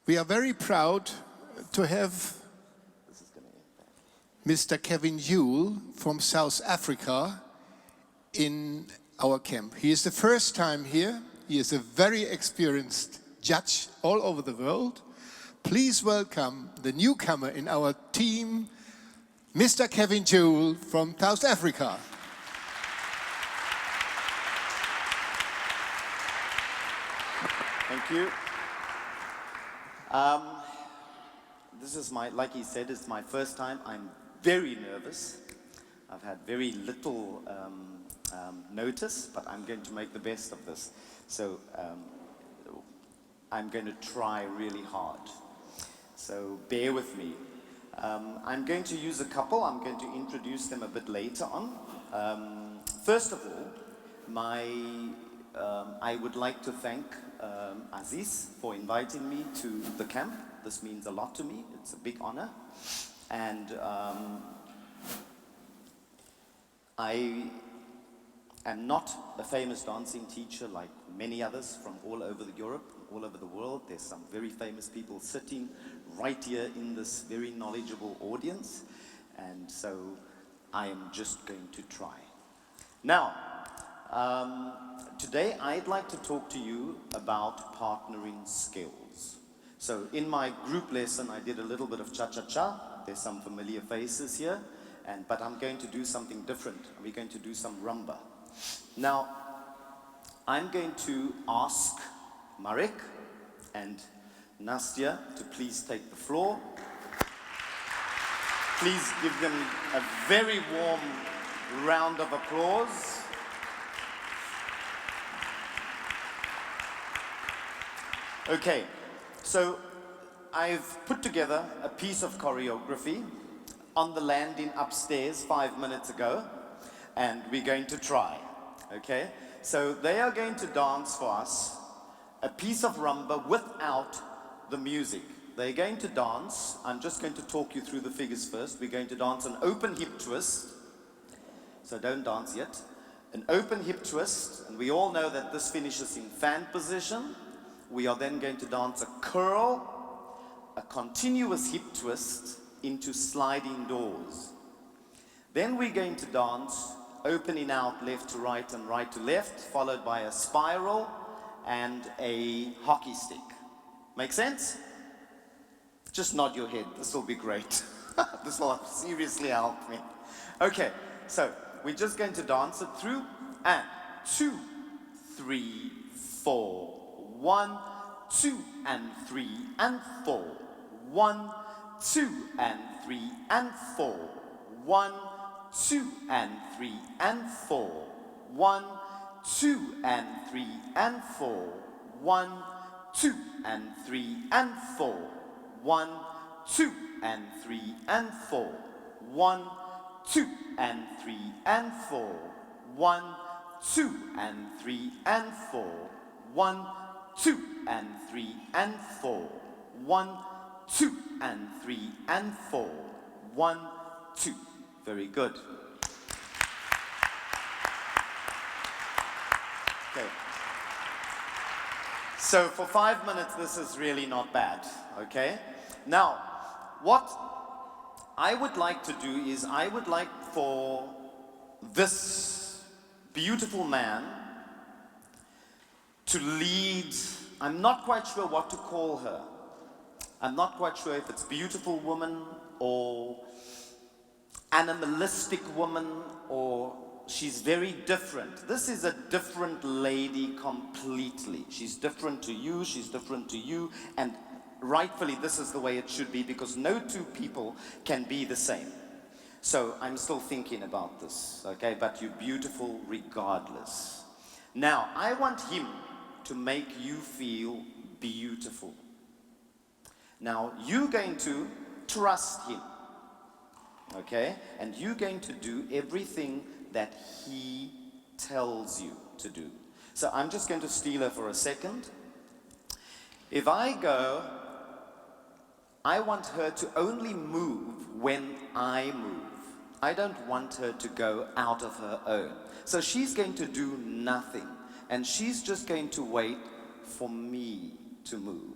We are very proud to have Mr. Kevin Juul from South Africa in our camp. He is the first time here. He is a very experienced judge all over the world. Please welcome the newcomer in our team, Mr. Kevin Juul from South Africa. Thank you. This is like he said, it's my first time. I'm very nervous. I've had very little notice, but I'm going to make the best of this. So I'm going to try really hard. So bear with me. I'm going to use a couple. I'm going to introduce them a bit later on. First of all, I would like to thank Aziz for inviting me to the camp. This means a lot to me. It's a big honor. And I am not a famous dancing teacher like many others from all over Europe, all over the world. There's some very famous people sitting right here in this very knowledgeable audience. And so I am just going to try. Now, today I'd like to talk to you about partnering skills. So in my group lesson I did a little bit of cha-cha-cha. There's some familiar faces here, but I'm going to do something different. We're going to do some rumba. Now, I'm going to ask Marek and Nastya to please take the floor. Please give them a very warm round of applause. Okay, so I've put together a piece of choreography on the landing upstairs 5 minutes ago, and we're going to try, okay? So they are going to dance for us a piece of rumba without the music. They're going to dance, I'm just going to talk you through the figures first. We're going to dance an open hip twist, so don't dance yet. An open hip twist, and we all know that this finishes in fan position. We are then going to dance a curl, a continuous hip twist into sliding doors. Then we're going to dance opening out left to right and right to left, followed by a spiral and a hockey stick. Make sense? Just nod your head, this will be great. This will seriously help me. Okay, so we're just going to dance it through, and 2, 3, 4. 1, 2, and 3, and 4. 1, 2, and 3, and 4. 1, 2, and 3, and 4. 1, 2, and 3, and 4. 1, 2, and 3, and 4. 1, 2, and 3, and 4. 1, 2, and 3, and 4. 1, 2, and 3, and 4. 1, 2, and 3, and 4. 1, 2, and 3, and 4. 1, 2. Very good. Okay. So for 5 minutes, this is really not bad, okay? Now, what I would like to do is I would like for this beautiful man to lead. I'm not quite sure what to call her. I'm not quite sure if it's beautiful woman or animalistic woman, or she's very different. This is a different lady completely. She's different to you, she's different to you, and rightfully this is the way it should be, because no two people can be the same. So I'm still thinking about this, okay? But you're beautiful regardless. Now, I want him to make you feel beautiful. Now, you're going to trust him, okay? And you're going to do everything that he tells you to do. So I'm just going to steal her for a second. If I go, I want her to only move when I move. I don't want her to go out of her own. So she's going to do nothing. And she's just going to wait for me to move.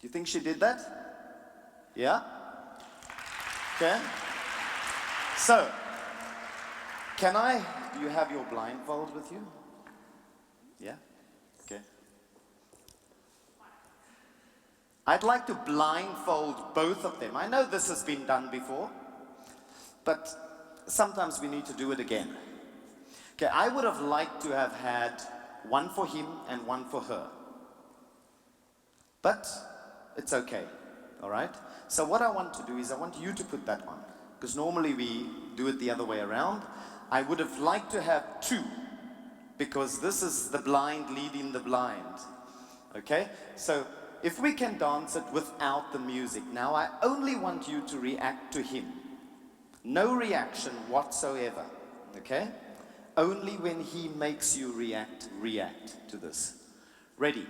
you think she did that? Yeah? Okay. So, do you have your blindfold with you? Yeah? Okay. I'd like to blindfold both of them. I know this has been done before, but sometimes we need to do it again. Okay, I would have liked to have had one for him and one for her. But it's okay, all right? So what I want to do is I want you to put that on, because normally we do it the other way around. I would have liked to have two, because this is the blind leading the blind, okay? So if we can dance it without the music. Now I only want you to react to him. No reaction whatsoever, okay? Only when he makes you react to this. Ready?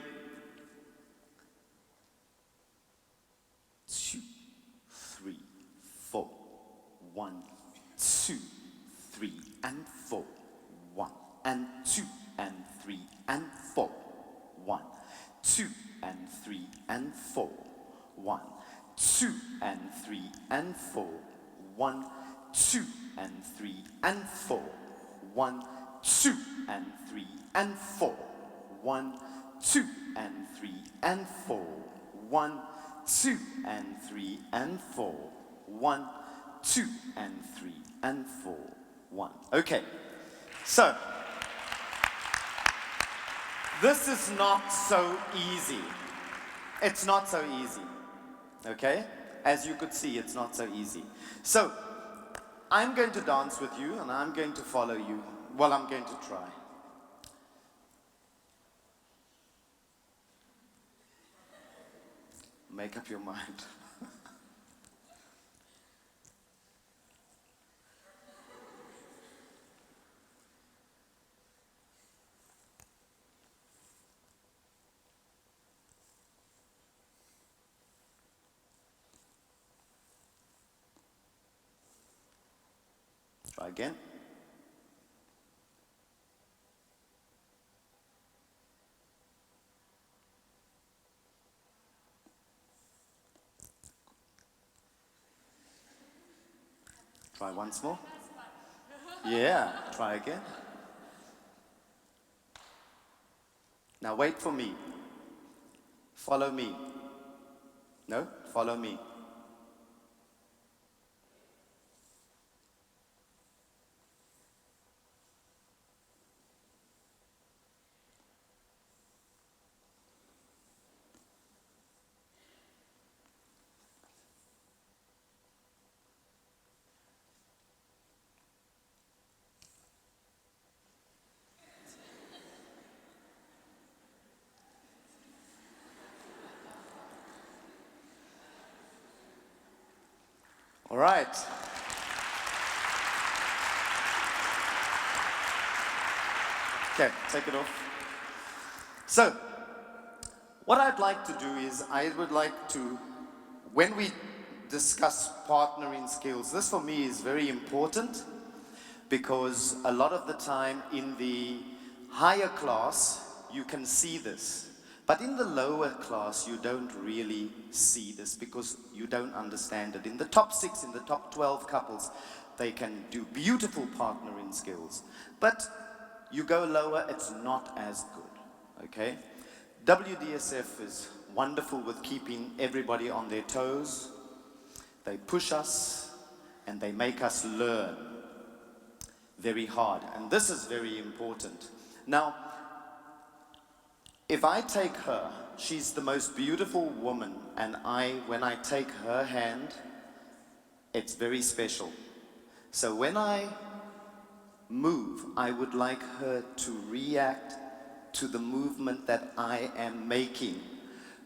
2, 3, 4. 1, 2, 3, and 4. 1 and 2 and 3 and 4. 1, 2 and 3 and 4. 1, 2 and 3 and 4. 1, 2 and 3 and 4. 1, 2 and 3 and 4. 1, 2 and 3 and 4. 1, 2 and 3 and 4. 1, 2 and 3 and 4. 1. Okay. So this is not so easy. It's not so easy. Okay? As you could see, it's not so easy. So I'm going to dance with you and I'm going to follow you. Well, I'm going to try. Make up your mind. Try again. Try once more. Yeah, try again. Now wait for me. Follow me. No? Follow me. All right. Okay, take it off. So, what I'd like to do is, I would like to, when we discuss partnering skills, this for me is very important because a lot of the time in the higher class, you can see this. But in the lower class, you don't really see this because you don't understand it. In the top 6, in the top 12 couples, they can do beautiful partnering skills. But you go lower, it's not as good, okay? WDSF is wonderful with keeping everybody on their toes. They push us and they make us learn very hard. And this is very important. Now, if I take her, she's the most beautiful woman, and when I take her hand, it's very special. So when I move, I would like her to react to the movement that I am making.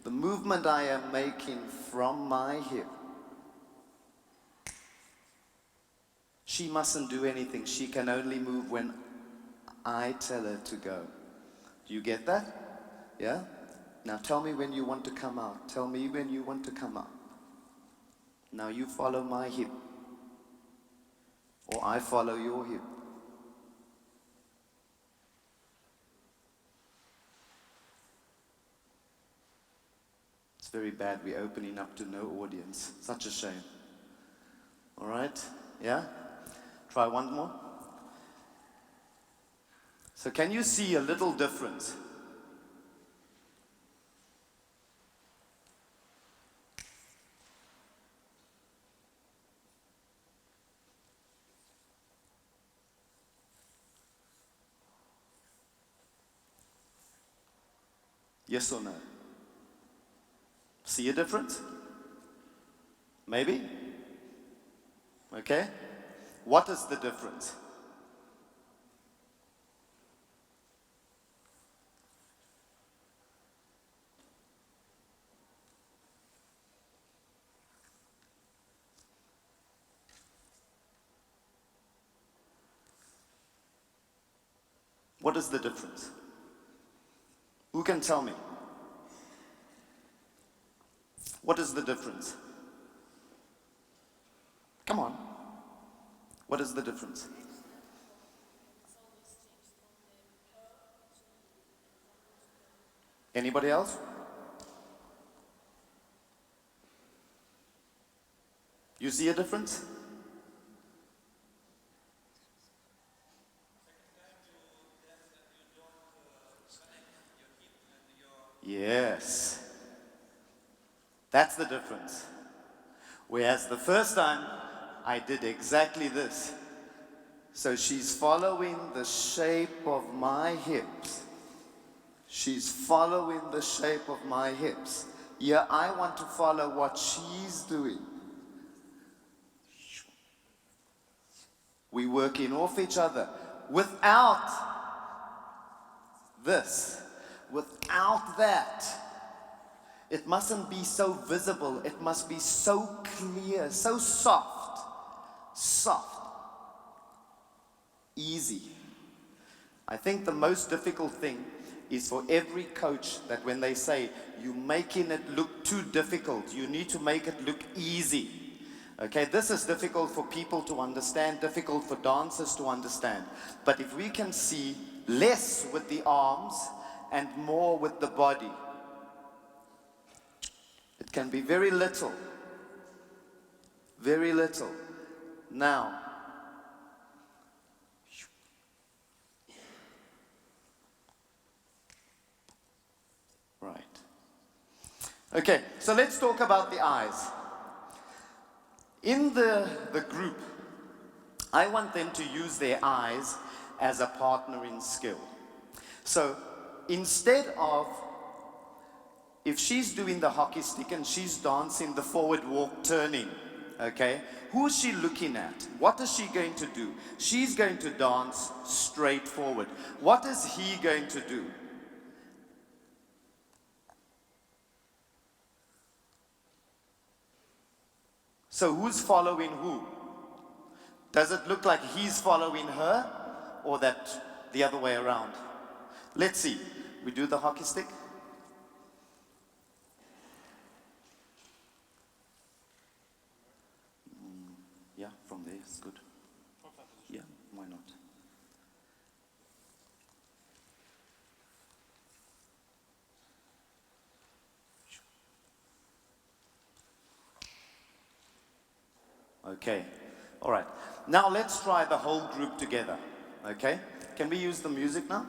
The movement I am making from my hip. She mustn't do anything. She can only move when I tell her to go. Do you get that? Yeah? Now tell me when you want to come out. Tell me when you want to come out. Now you follow my hip. Or I follow your hip. It's very bad we're opening up to no audience. Such a shame. All right? Yeah? Try one more. So can you see a little difference? Yes or no? See a difference? Maybe? Okay. What is the difference? What is the difference? Who can tell me? What is the difference? Come on. What is the difference? Anybody else? You see a difference? Yes. That's the difference. Whereas the first time, I did exactly this. So she's following the shape of my hips. She's following the shape of my hips. Yeah, I want to follow what she's doing. We're working off each other without this, without that. It mustn't be so visible. It must be so clear, so soft, easy. I think the most difficult thing is for every coach that when they say, you're making it look too difficult, you need to make it look easy. Okay, this is difficult for people to understand, difficult for dancers to understand. But if we can see less with the arms and more with the body, it can be very little. Very little. Now, right. Okay, so let's talk about the eyes. In the group, I want them to use their eyes as a partnering skill. So instead of, if she's doing the hockey stick and she's dancing the forward walk turning, okay, who is she looking at? What is she going to do? She's going to dance straight forward. What is he going to do? So who's following who? Does it look like he's following her or that the other way around? Let's see. We do the hockey stick. Yeah, from there is good. Yeah, why not? Okay, all right. Now let's try the whole group together, okay? Can we use the music now?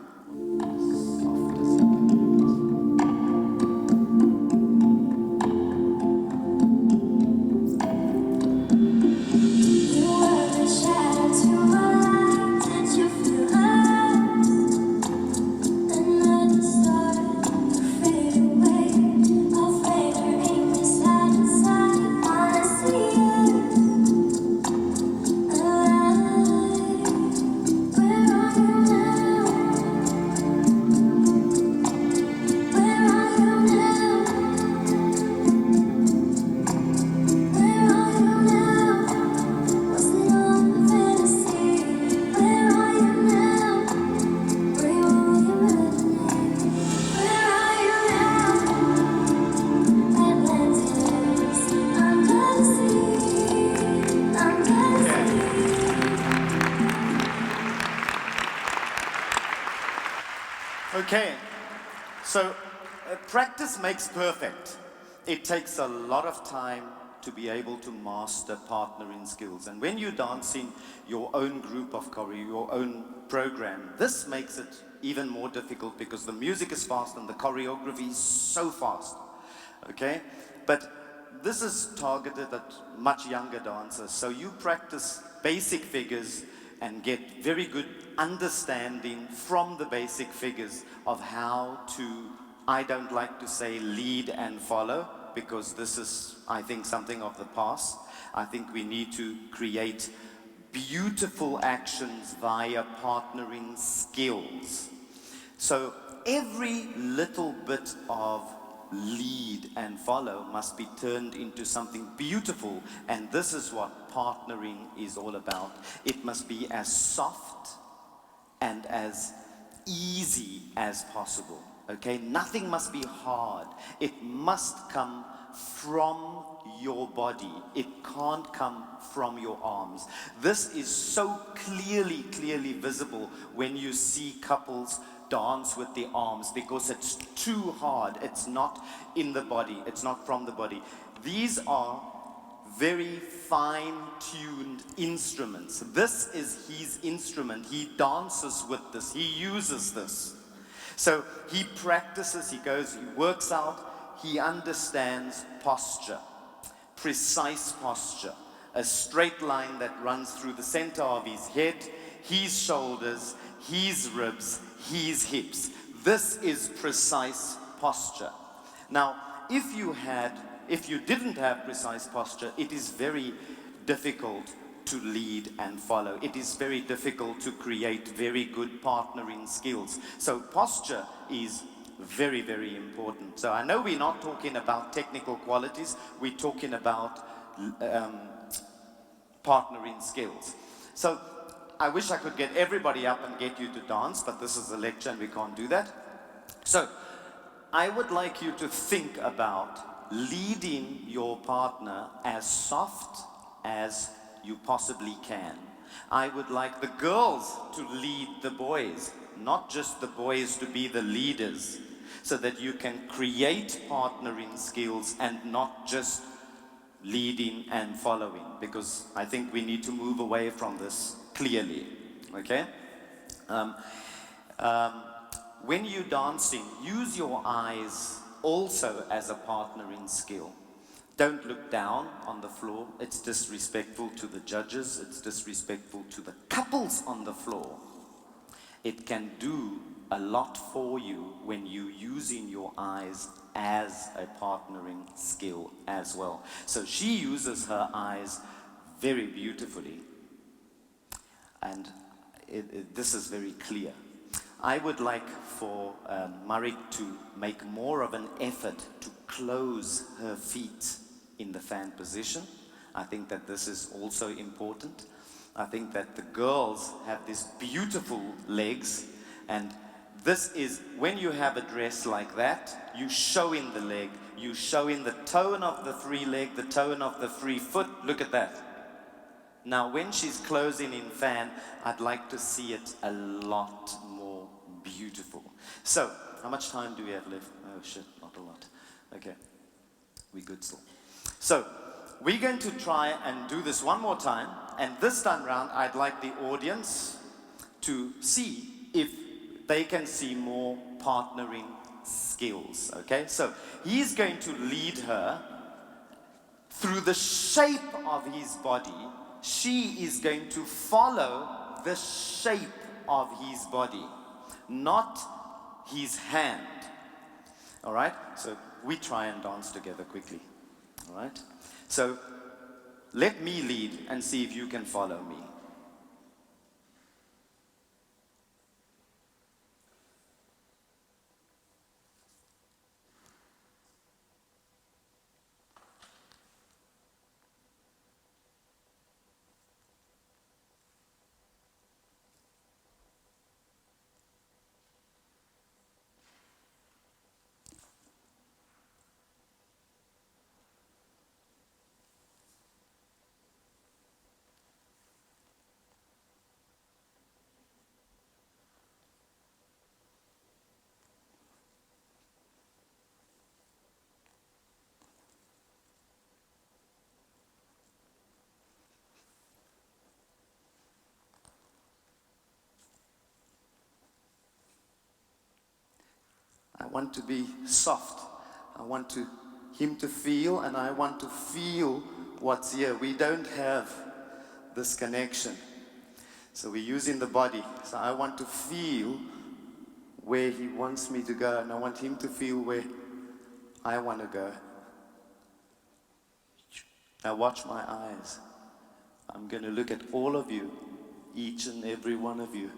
Okay, so practice makes perfect. it takes a lot of time to be able to master partnering skills. And when you dance in your own group of choreo, your own program, this makes it even more difficult because the music is fast and the choreography is so fast. Okay? But this is targeted at much younger dancers. So you practice basic figures and get very good understanding from the basic figures of how to, I don't like to say lead and follow, because this is, I think, something of the past. I think we need to create beautiful actions via partnering skills. So every little bit of lead and follow must be turned into something beautiful, and this is what partnering is all about. It must be as soft and as easy as possible. Okay, nothing must be hard. It must come from your body. It can't come from your arms. This is so clearly visible when you see couples dance with the arms, because it's too hard. It's not in the body. It's not from the body. These are very fine-tuned instruments. This is his instrument. He dances with this. He uses this. So he practices, he goes, he works out, he understands posture, precise posture, a straight line that runs through the center of his head, his shoulders, his ribs, his hips. This is precise posture. Now, if you didn't have precise posture, it is very difficult to lead and follow. It is very difficult to create very good partnering skills. So posture is very, very important. So I know we're not talking about technical qualities, we're talking about partnering skills. So I wish I could get everybody up and get you to dance, but this is a lecture and we can't do that. So I would like you to think about leading your partner as soft as you possibly can. I would like the girls to lead the boys, not just the boys to be the leaders, so that you can create partnering skills and not just leading and following, because I think we need to move away from this clearly, okay? When you're dancing, use your eyes also as a partnering skill. Don't look down on the floor. It's disrespectful to the judges. It's disrespectful to the couples on the floor. It can do a lot for you when you're using your eyes as a partnering skill as well. So she uses her eyes very beautifully. And this is very clear. I would like for Marik to make more of an effort to close her feet in the fan position. I think that this is also important. I think that the girls have these beautiful legs, and this is, when you have a dress like that, you show in the leg, you show in the tone of the free leg, the tone of the free foot. Look at that. Now when she's closing in fan, I'd like to see it a lot more beautiful. So, how much time do we have left? Oh shit, not a lot. Okay, we good still. So, we're going to try and do this one more time, and this time round I'd like the audience to see if they can see more partnering skills, okay? So, he's going to lead her through the shape of his body. She is going to follow the shape of his body, not his hand. All right? So we try and dance together quickly. All right? So let me lead and see if you can follow me. want to be soft. I want him to feel, and I want to feel what's here. We don't have this connection. So we're using the body. So I want to feel where he wants me to go, and I want him to feel where I want to go. Now watch my eyes. I'm going to look at all of you, each and every one of you.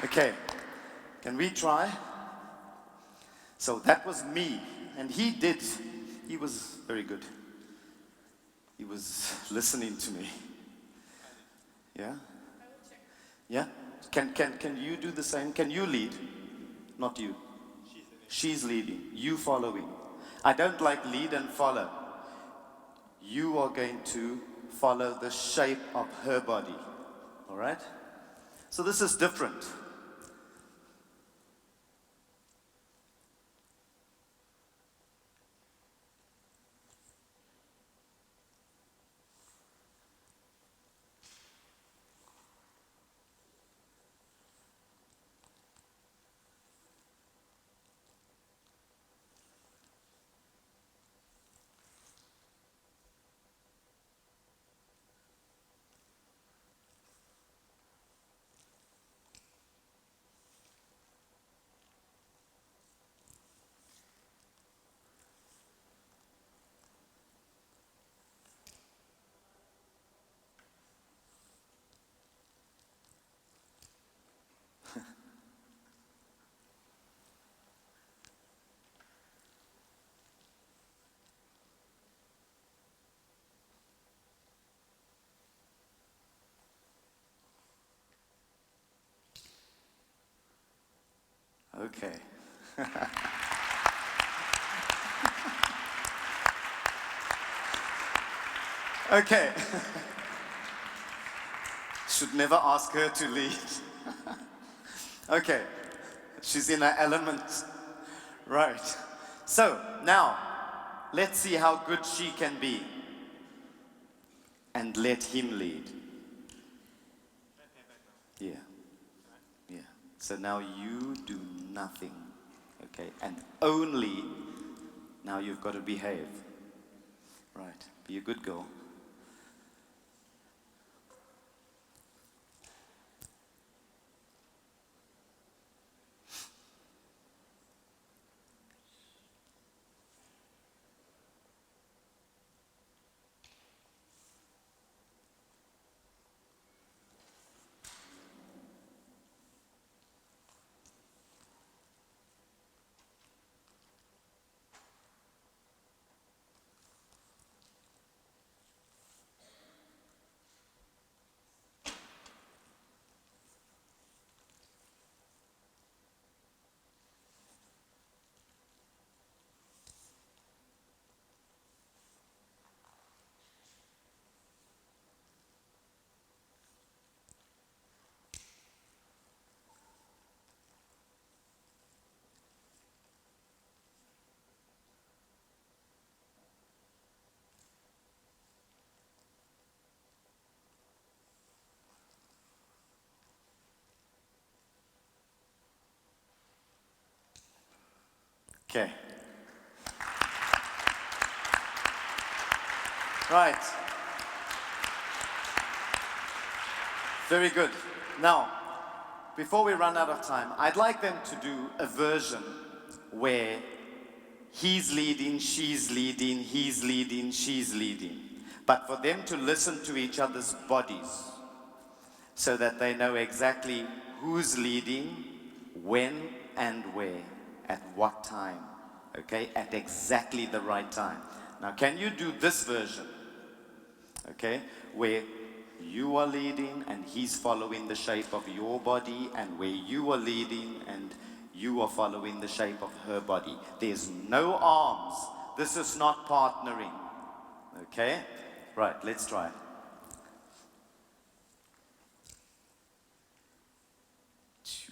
Okay, can we try? So that was me, and he was very good. He was listening to me. Yeah? Yeah? Can you do the same? Can you lead? Not you. She's leading. You following. I don't like lead and follow. You are going to follow the shape of her body. All right? So this is different. Okay. Okay. Should never ask her to lead. Okay. She's in her element. Right. So, now, let's see how good she can be. And let him lead. Yeah. Yeah. So now you do nothing. Okay. And only now you've got to behave. Right. Be a good girl. Okay. Right. Very good. Now, before we run out of time, I'd like them to do a version where he's leading, she's leading, he's leading, she's leading. But for them to listen to each other's bodies so that they know exactly who's leading, when and where, at what time, okay? At exactly the right time. Now, can you do this version, okay? Where you are leading and he's following the shape of your body, and where you are leading and you are following the shape of her body. There's no arms. This is not partnering. Okay? Right, let's try. 2,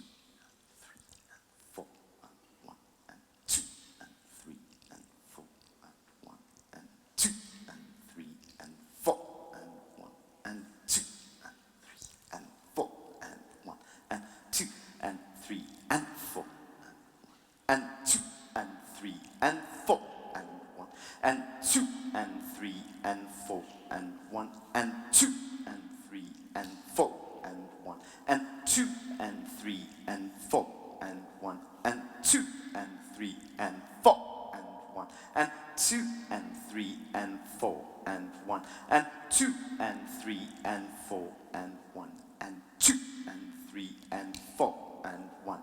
3, and 4, and 1, and 2, and 3, and 4, and 1, and 2, and 3, and 4, and 1, and 2, and 3, and 4, and 1, and 2, and 3, and 4, and 2, and 3, and 4, and 1, and 2, and 3, and 4, and 1, and 2, and 3, and 4, and 1, and 2, and 3, and 4, and 1, and 2, and 3, and 4, and 1, and 2, and 3, and 4, and 1, and 2, and 3, and 4, and 1, and 2, and 3, and 4, and 1.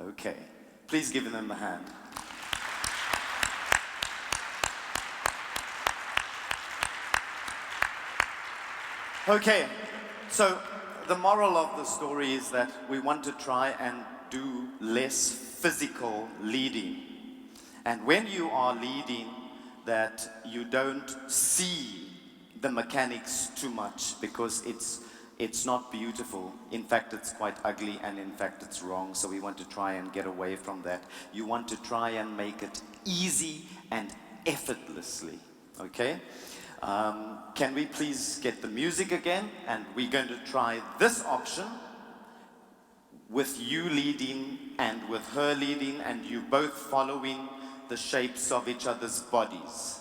Okay, please give them a hand. Okay, so the moral of the story is that we want to try and do less physical leading. And when you are leading, that you don't see the mechanics too much, because it's not beautiful. In fact, it's quite ugly, and in fact, it's wrong. So we want to try and get away from that. You want to try and make it easy and effortlessly, okay? Can we please get the music again? And we're going to try this option with you leading and with her leading, and you both following the shapes of each other's bodies.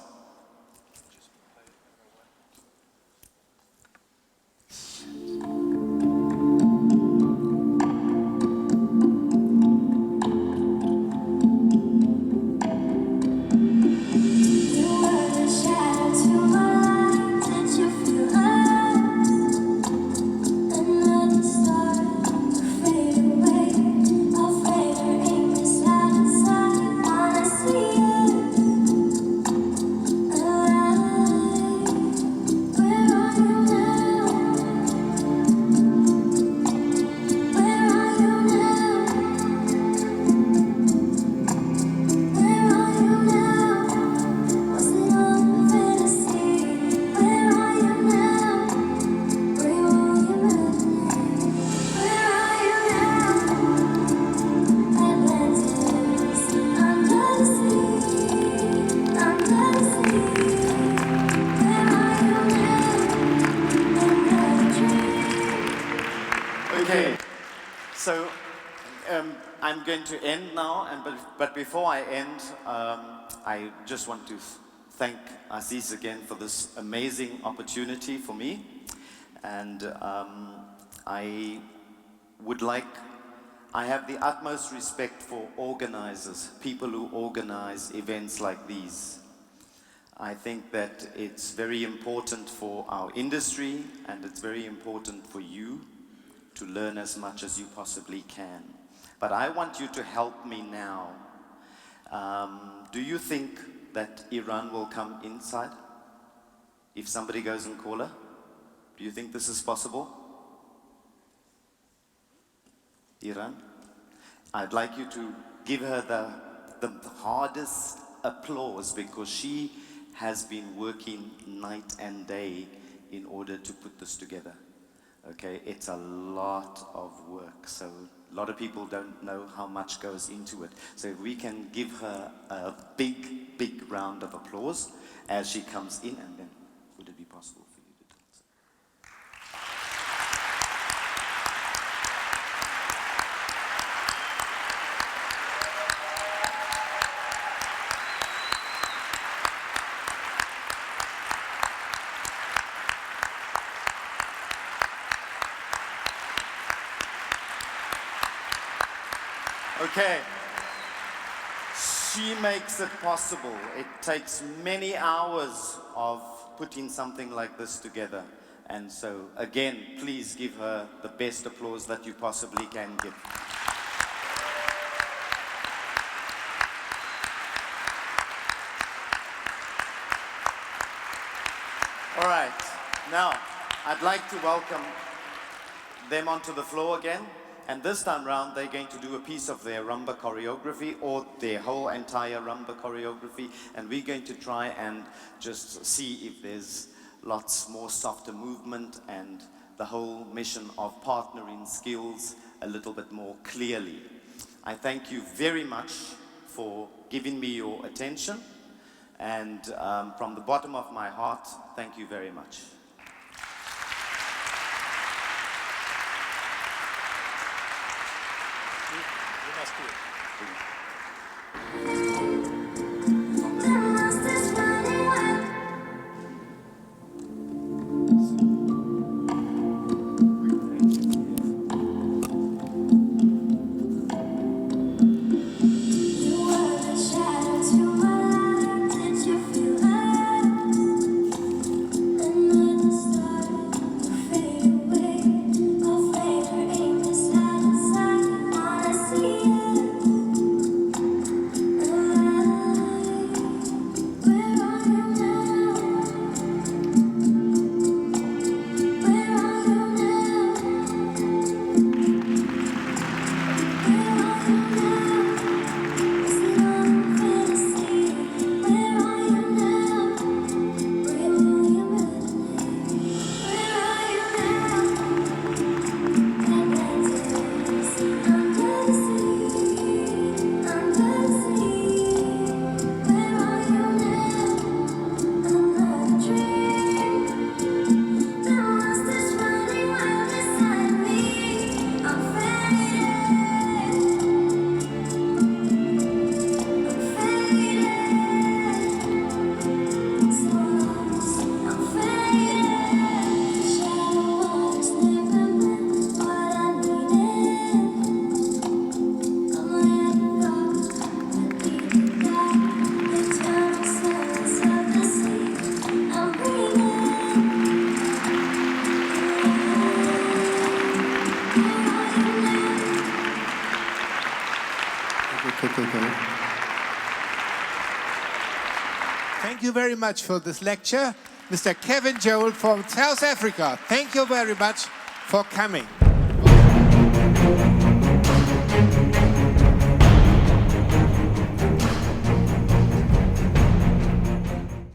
Okay, so I'm going to end now, but before I end, I just want to thank Aziz again for this amazing opportunity for me, and I have the utmost respect for organizers, people who organize events like these. I think that it's very important for our industry, and it's very important for you to learn as much as you possibly can. But I want you to help me now. Do you think that Iran will come inside? If somebody goes and call her? Do you think this is possible? Iran? I'd like you to give her the hardest applause, because she has been working night and day in order to put this together. Okay, it's a lot of work, so a lot of people don't know how much goes into it. So if we can give her a big, big round of applause as she comes in, and then would it be possible for you to dance? Okay, she makes it possible. It takes many hours of putting something like this together. And so, again, please give her the best applause that you possibly can give. All right, now, I'd like to welcome them onto the floor again. And this time round, they're going to do a piece of their rumba choreography or their whole entire rumba choreography. And we're going to try and just see if there's lots more softer movement and the whole mission of partnering skills a little bit more clearly. I thank you very much for giving me your attention. And from the bottom of my heart, thank you very much. You must do it. Thank you very much for this lecture, Mr. Kevin Juul from South Africa. Thank you very much for coming.